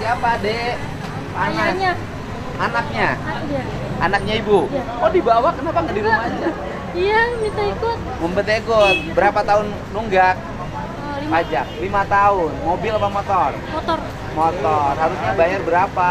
siapa, Dek? Panas. Ayahnya. Anaknya? Iya. Anaknya ibu? Iya. Oh dibawa, kenapa nggak di rumah aja? Iya, minta ikut. Mumpet ikut. Berapa tahun nunggak? 5 Pajak? 5 tahun. Mobil apa motor? motor. Motor. Harusnya bayar berapa?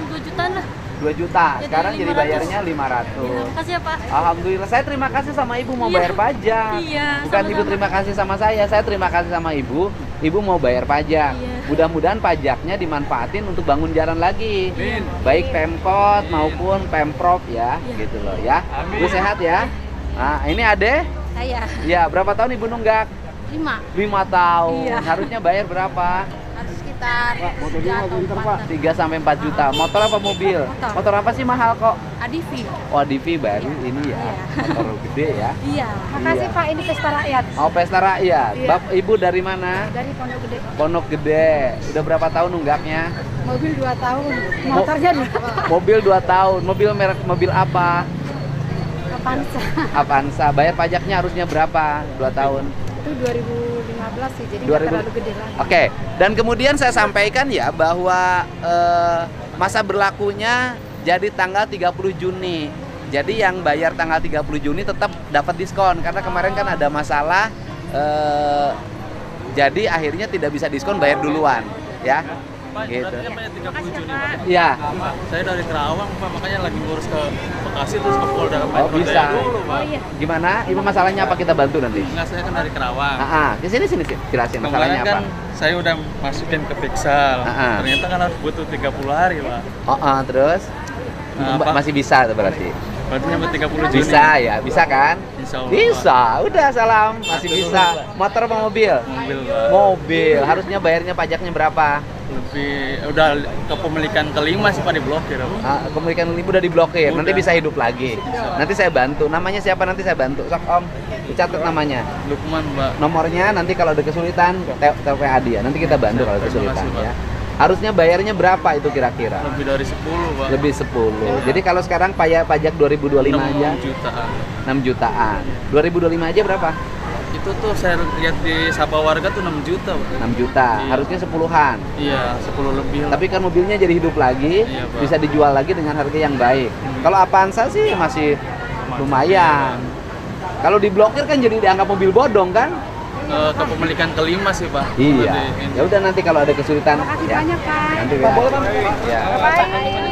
2 jutaan lah. 2 juta. Jadi Sekarang jadi 500. bayarnya 500. Ya, makasih ya Pak. Alhamdulillah. Saya terima kasih sama ibu mau Iya. bayar pajak. Iya, Bukan ibu sama-sama. terima kasih sama saya terima kasih sama ibu. Ibu mau bayar pajak. Iya. Mudah-mudahan pajaknya dimanfaatin untuk bangun jalan lagi. Amin. Baik Pemkot Amin. maupun Pemprov ya, Iya. gitu loh ya. Amin. Ibu sehat ya. Nah, ini Ade? Saya Ya, berapa tahun Ibu nunggak? 5. 5 tahun. Iya. Harusnya bayar berapa? Harus sekitar 3 sampai 4 juta. Motor apa mobil? Motor. Motor apa sih mahal kok? Adivi. Oh, DV baru ini ya. Iya. Motor gede ya. Iya. Makasih, Pak, ini pesta rakyat. Oh, pesta rakyat. Iya. Ibu dari mana? Dari Pondok Gede. Pondok Gede. Udah berapa tahun nunggaknya? Mobil 2 tahun. Motornya Mobil 2 tahun. Mobil merek mobil apa? Avanza. Avanza. Bayar pajaknya harusnya berapa? 2 tahun. Itu 2015 sih, jadi 2000. nggak terlalu gede lah. Oke. Dan kemudian saya sampaikan ya bahwa masa berlakunya jadi tanggal 30 Juni. Jadi yang bayar tanggal 30 Juni tetap dapat diskon karena kemarin kan ada masalah jadi akhirnya tidak bisa diskon, bayar duluan ya. Pak, Gitu. berarti namanya 30 Juni, Pak. Iya. Pak, saya dari Kerawang, Pak, makanya lagi ngurus ke Bekasi terus ke Polda Oh, Metro bisa. Jaya dulu, Pak. Gimana? Ibu masalahnya apa kita bantu nanti? Enggak, saya kan dari Kerawang. Di sini jelasin Kemarin masalahnya kan apa. saya udah masukin ke Pixel. Ternyata kan harus butuh 30 hari, Pak. Terus Nah, Pak. masih bisa berarti. Berarti nyampe 30 Juni. Bisa ya, bisa kan? Insya Allah, Bisa, udah salam, masih bisa. Motor apa mobil? Pak. Mobil, Pak. Mobil, harusnya bayarnya pajaknya berapa? Lebih udah kepemilikan kelima sih, Pak, diblokir, Pak. Kemungkinan ibu udah diblokir, Udah. nanti bisa hidup lagi. Nanti saya bantu. Namanya siapa nanti saya bantu. Sok Om, dicatat namanya. Lukman, Pak. Nomornya nanti kalau ada kesulitan, TPA dia. Nanti kita bantu kalau Terima kesulitan kasih, Pak. ya. Harusnya bayarnya berapa itu kira-kira? Lebih dari 10, Pak. Lebih 10. Jadi kalau sekarang pajak 2025 aja 6 jutaan. 6 jutaan. 2025 aja berapa? Itu tuh saya lihat di Sapa Warga tuh 6 juta, Pak. 6 juta. Iya. Harusnya 10-an. Iya, 10 lebih lah. Tapi kan mobilnya jadi hidup lagi, Iya, Pak. bisa dijual lagi dengan harga yang baik. Kalau Avanza sih masih lumayan. Kalau diblokir kan jadi dianggap mobil bodong kan? Kepemilikan kelima sih, Pak. Iya. Berarti ini. Ya udah nanti kalau ada kesulitan Makasih ya. banyak, Pak. Nanti Pak, boleh, Pak? Ya. Bye.